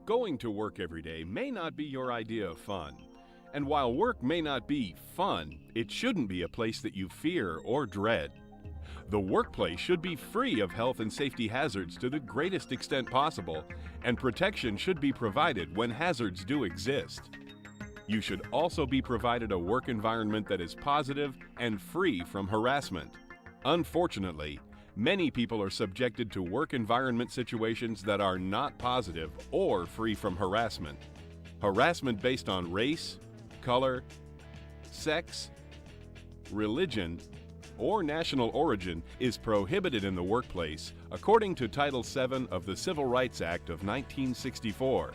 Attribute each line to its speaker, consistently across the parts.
Speaker 1: Going to work every day may not be your idea of fun. And while work may not be fun, it shouldn't be a place that you fear or dread. The workplace should be free of health and safety hazards to the greatest extent possible, and protection should be provided when hazards do exist. You should also be provided a work environment that is positive and free from harassment. Unfortunately, many people are subjected to work environment situations that are not positive or free from harassment. Harassment based on race, color, sex, religion, or national origin is prohibited in the workplace according to Title VII of the Civil Rights Act of 1964.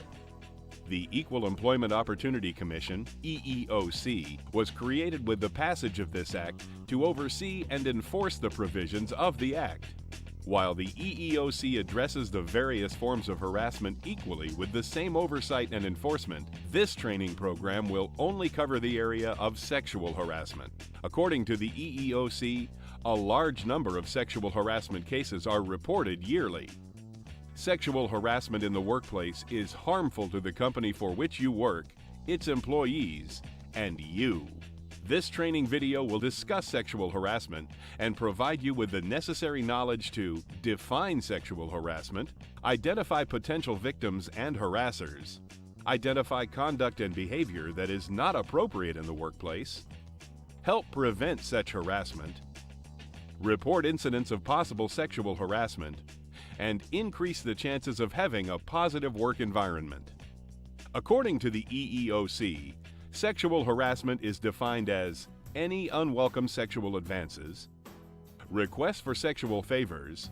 Speaker 1: The Equal Employment Opportunity Commission, EEOC, was created with the passage of this act to oversee and enforce the provisions of the act. While the EEOC addresses the various forms of harassment equally with the same oversight and enforcement, this training program will only cover the area of sexual harassment. According to the EEOC, a large number of sexual harassment cases are reported yearly. Sexual harassment in the workplace is harmful to the company for which you work, its employees, and you. This training video will discuss sexual harassment and provide you with the necessary knowledge to define sexual harassment, identify potential victims and harassers, identify conduct and behavior that is not appropriate in the workplace, help prevent such harassment, report incidents of possible sexual harassment, and increase the chances of having a positive work environment. According to the EEOC, sexual harassment is defined as any unwelcome sexual advances, requests for sexual favors,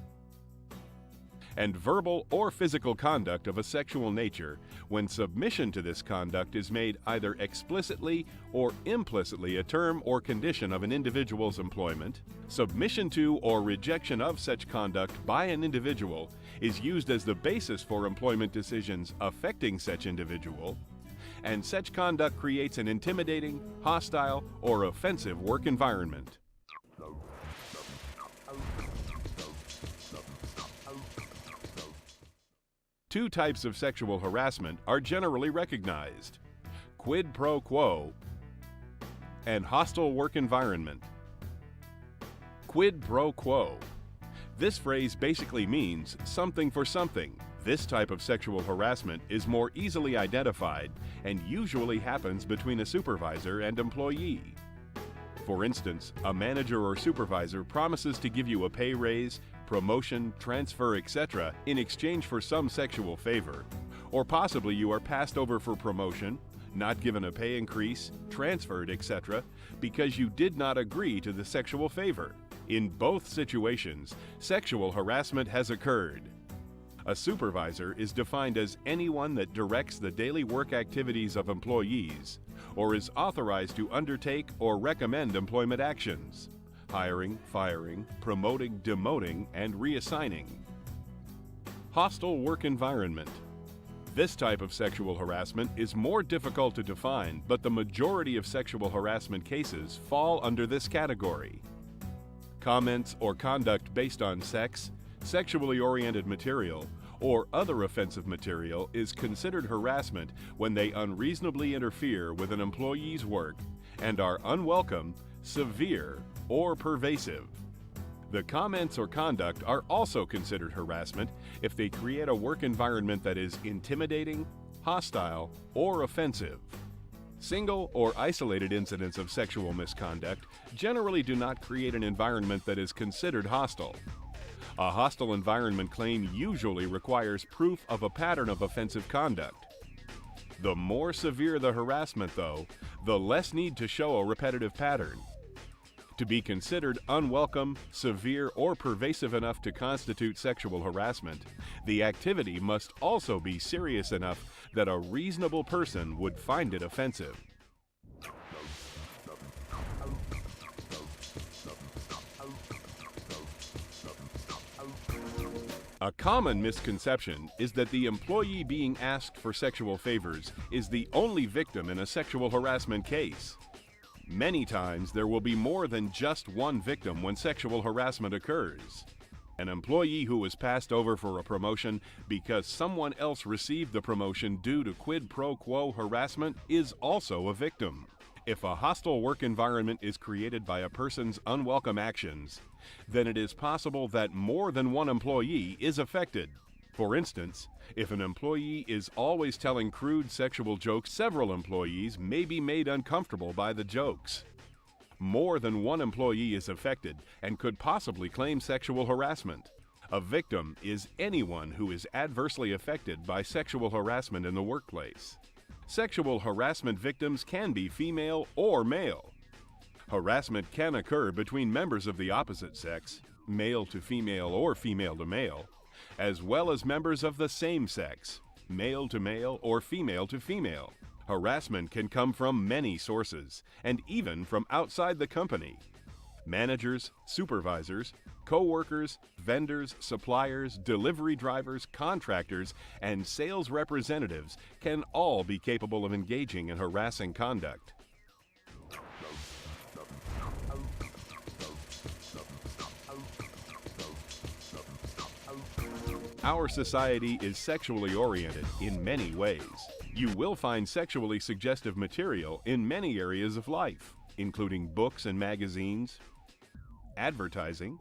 Speaker 1: and verbal or physical conduct of a sexual nature when submission to this conduct is made either explicitly or implicitly a term or condition of an individual's employment. Submission to or rejection of such conduct by an individual is used as the basis for employment decisions affecting such individual, and such conduct creates an intimidating, hostile, or offensive work environment. Two types of sexual harassment are generally recognized: quid pro quo and hostile work environment. Quid pro quo. This phrase basically means something for something. This type of sexual harassment is more easily identified and usually happens between a supervisor and employee. For instance, a manager or supervisor promises to give you a pay raise, promotion, transfer, etc. in exchange for some sexual favor. Or possibly you are passed over for promotion, not given a pay increase, transferred, etc. because you did not agree to the sexual favor. In both situations, sexual harassment has occurred. A supervisor is defined as anyone that directs the daily work activities of employees or is authorized to undertake or recommend employment actions: hiring, firing, promoting, demoting, and reassigning. Hostile work environment. This type of sexual harassment is more difficult to define, but the majority of sexual harassment cases fall under this category. Comments or conduct based on sex, sexually oriented material, or other offensive material is considered harassment when they unreasonably interfere with an employee's work and are unwelcome, severe, or pervasive. The comments or conduct are also considered harassment if they create a work environment that is intimidating, hostile, or offensive. Single or isolated incidents of sexual misconduct generally do not create an environment that is considered hostile. A hostile environment claim usually requires proof of a pattern of offensive conduct. The more severe the harassment, though, the less need to show a repetitive pattern. To be considered unwelcome, severe, or pervasive enough to constitute sexual harassment, the activity must also be serious enough that a reasonable person would find it offensive. A common misconception is that the employee being asked for sexual favors is the only victim in a sexual harassment case. Many times there will be more than just one victim when sexual harassment occurs. An employee who was passed over for a promotion because someone else received the promotion due to quid pro quo harassment is also a victim. If a hostile work environment is created by a person's unwelcome actions, then it is possible that more than one employee is affected. For instance, if an employee is always telling crude sexual jokes, several employees may be made uncomfortable by the jokes. More than one employee is affected and could possibly claim sexual harassment. A victim is anyone who is adversely affected by sexual harassment in the workplace. Sexual harassment victims can be female or male. Harassment can occur between members of the opposite sex, male to female or female to male, as well as members of the same sex, male to male or female to female. Harassment can come from many sources, and even from outside the company. Managers, supervisors, co-workers, vendors, suppliers, delivery drivers, contractors, and sales representatives can all be capable of engaging in harassing conduct. Our society is sexually oriented in many ways. You will find sexually suggestive material in many areas of life, including books and magazines, advertising,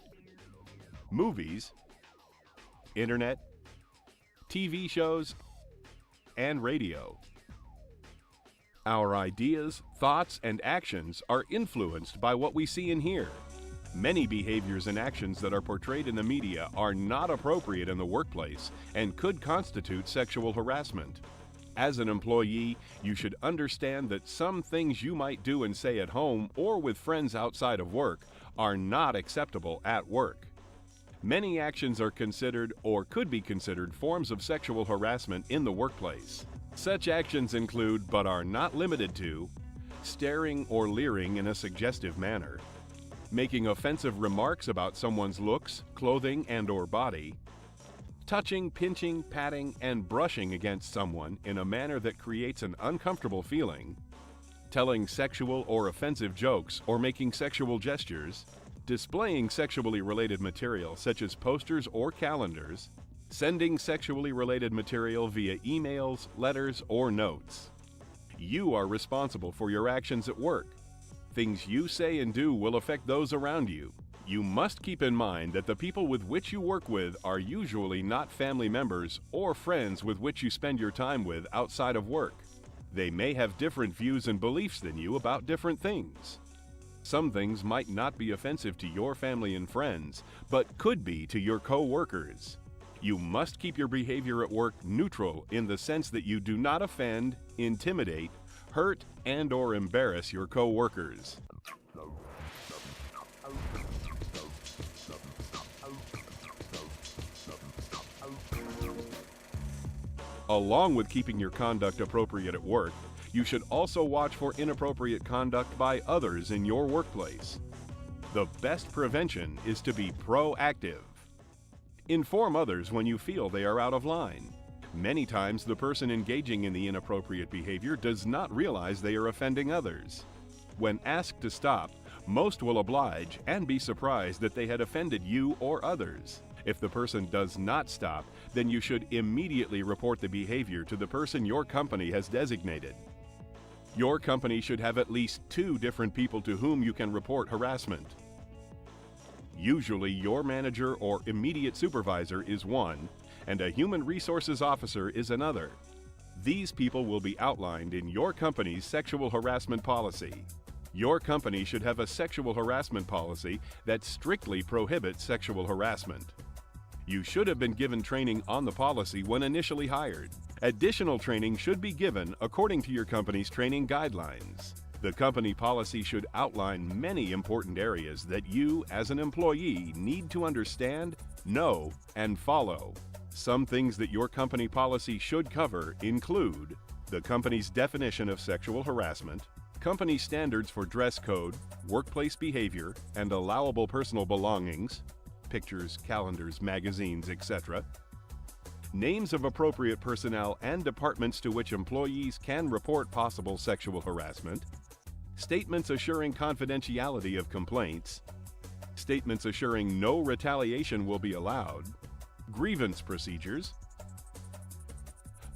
Speaker 1: movies, internet, TV shows, and radio. Our ideas, thoughts, and actions are influenced by what we see and hear. Many behaviors and actions that are portrayed in the media are not appropriate in the workplace and could constitute sexual harassment. As an employee, you should understand that some things you might do and say at home or with friends outside of work are not acceptable at work. Many actions are considered or could be considered forms of sexual harassment in the workplace. Such actions include, but are not limited to, staring or leering in a suggestive manner, making offensive remarks about someone's looks, clothing, and/or body, touching, pinching, patting, and brushing against someone in a manner that creates an uncomfortable feeling, telling sexual or offensive jokes or making sexual gestures, displaying sexually related material such as posters or calendars, sending sexually related material via emails, letters, or notes. You are responsible for your actions at work. Things you say and do will affect those around you. You must keep in mind that the people with which you work with are usually not family members or friends with which you spend your time with outside of work. They may have different views and beliefs than you about different things. Some things might not be offensive to your family and friends, but could be to your co-workers. You must keep your behavior at work neutral in the sense that you do not offend, intimidate, hurt, and/or embarrass your co-workers. Along with keeping your conduct appropriate at work, you should also watch for inappropriate conduct by others in your workplace. The best prevention is to be proactive. Inform others when you feel they are out of line. Many times the person engaging in the inappropriate behavior does not realize they are offending others. When asked to stop, most will oblige and be surprised that they had offended you or others. If the person does not stop, then you should immediately report the behavior to the person your company has designated. Your company should have at least 2 different people to whom you can report harassment. Usually, your manager or immediate supervisor is one, and a human resources officer is another. These people will be outlined in your company's sexual harassment policy. Your company should have a sexual harassment policy that strictly prohibits sexual harassment. You should have been given training on the policy when initially hired. Additional training should be given according to your company's training guidelines. The company policy should outline many important areas that you, as an employee, need to understand, know, and follow. Some things that your company policy should cover include the company's definition of sexual harassment, company standards for dress code, workplace behavior, and allowable personal belongings, pictures, calendars, magazines, etc., names of appropriate personnel and departments to which employees can report possible sexual harassment, statements assuring confidentiality of complaints, statements assuring no retaliation will be allowed, grievance procedures,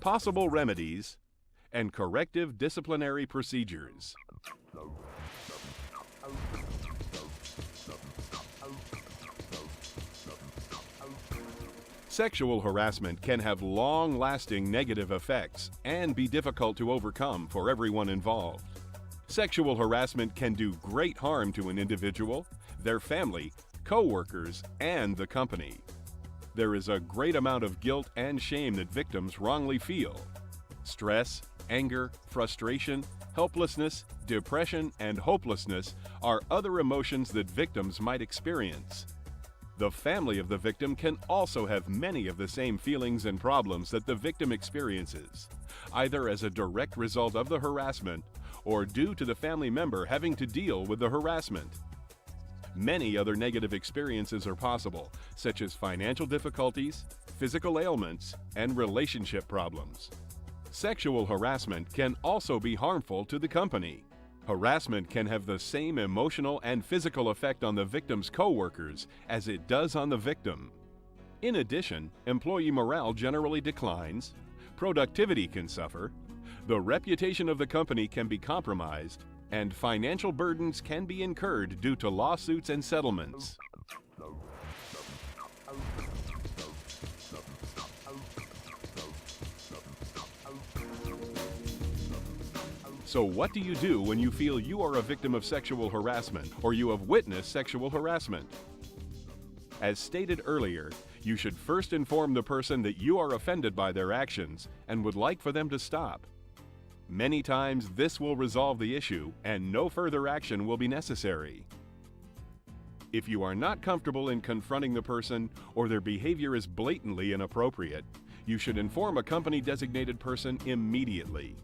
Speaker 1: possible remedies, and corrective disciplinary procedures. Sexual harassment can have long-lasting negative effects and be difficult to overcome for everyone involved. Sexual harassment can do great harm to an individual, their family, co-workers, and the company. There is a great amount of guilt and shame that victims wrongly feel. Stress, anger, frustration, helplessness, depression, and hopelessness are other emotions that victims might experience. The family of the victim can also have many of the same feelings and problems that the victim experiences, either as a direct result of the harassment or due to the family member having to deal with the harassment. Many other negative experiences are possible, such as financial difficulties, physical ailments, and relationship problems. Sexual harassment can also be harmful to the company. Harassment can have the same emotional and physical effect on the victim's co-workers as it does on the victim. In addition, employee morale generally declines, productivity can suffer, the reputation of the company can be compromised, and financial burdens can be incurred due to lawsuits and settlements. So what do you do when you feel you are a victim of sexual harassment or you have witnessed sexual harassment? As stated earlier, you should first inform the person that you are offended by their actions and would like for them to stop. Many times this will resolve the issue and no further action will be necessary. If you are not comfortable in confronting the person or their behavior is blatantly inappropriate, you should inform a company-designated person immediately.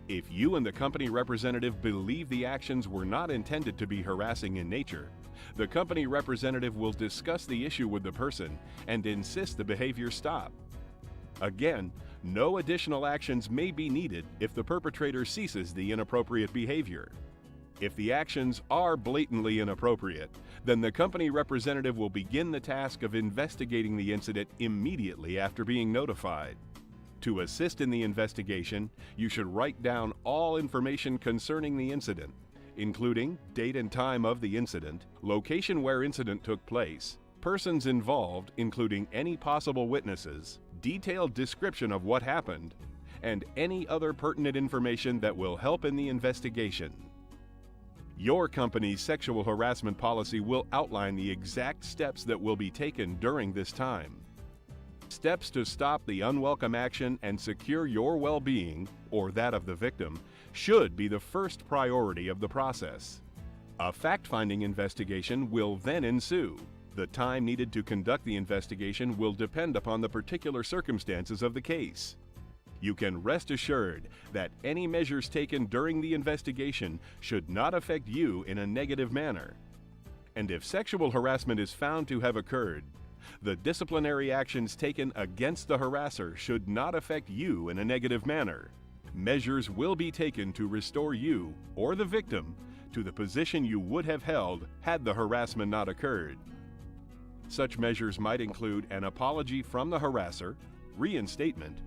Speaker 1: If you and the company representative believe the actions were not intended to be harassing in nature, the company representative will discuss the issue with the person and insist the behavior stop. Again, no additional actions may be needed if the perpetrator ceases the inappropriate behavior. If the actions are blatantly inappropriate, then the company representative will begin the task of investigating the incident immediately after being notified. To assist in the investigation, you should write down all information concerning the incident, including date and time of the incident, location where incident took place, persons involved including any possible witnesses, detailed description of what happened, and any other pertinent information that will help in the investigation. Your company's sexual harassment policy will outline the exact steps that will be taken during this time. Steps to stop the unwelcome action and secure your well-being, or that of the victim, should be the first priority of the process. A fact-finding investigation will then ensue. The time needed to conduct the investigation will depend upon the particular circumstances of the case. You can rest assured that any measures taken during the investigation should not affect you in a negative manner. And if sexual harassment is found to have occurred, the disciplinary actions taken against the harasser should not affect you in a negative manner. Measures will be taken to restore you, or the victim, to the position you would have held had the harassment not occurred. Such measures might include an apology from the harasser, reinstatement,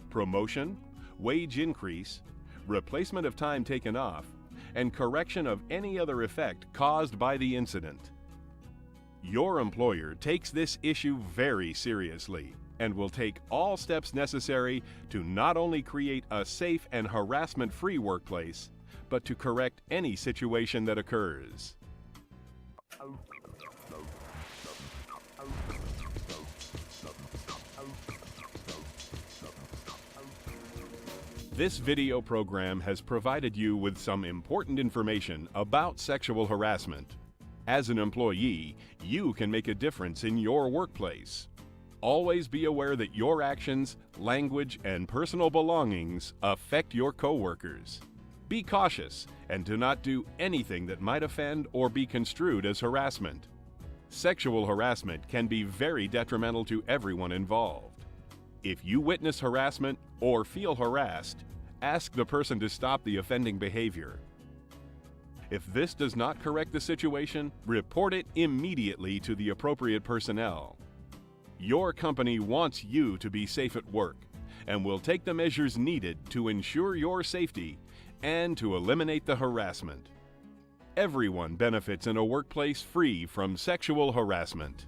Speaker 1: promotion, wage increase, replacement of time taken off, and correction of any other effect caused by the incident. Your employer takes this issue very seriously and will take all steps necessary to not only create a safe and harassment-free workplace, but to correct any situation that occurs. This video program has provided you with some important information about sexual harassment. As an employee, you can make a difference in your workplace. Always be aware that your actions, language, and personal belongings affect your coworkers. Be cautious and do not do anything that might offend or be construed as harassment. Sexual harassment can be very detrimental to everyone involved. If you witness harassment or feel harassed, ask the person to stop the offending behavior. If this does not correct the situation, report it immediately to the appropriate personnel. Your company wants you to be safe at work and will take the measures needed to ensure your safety and to eliminate the harassment. Everyone benefits in a workplace free from sexual harassment.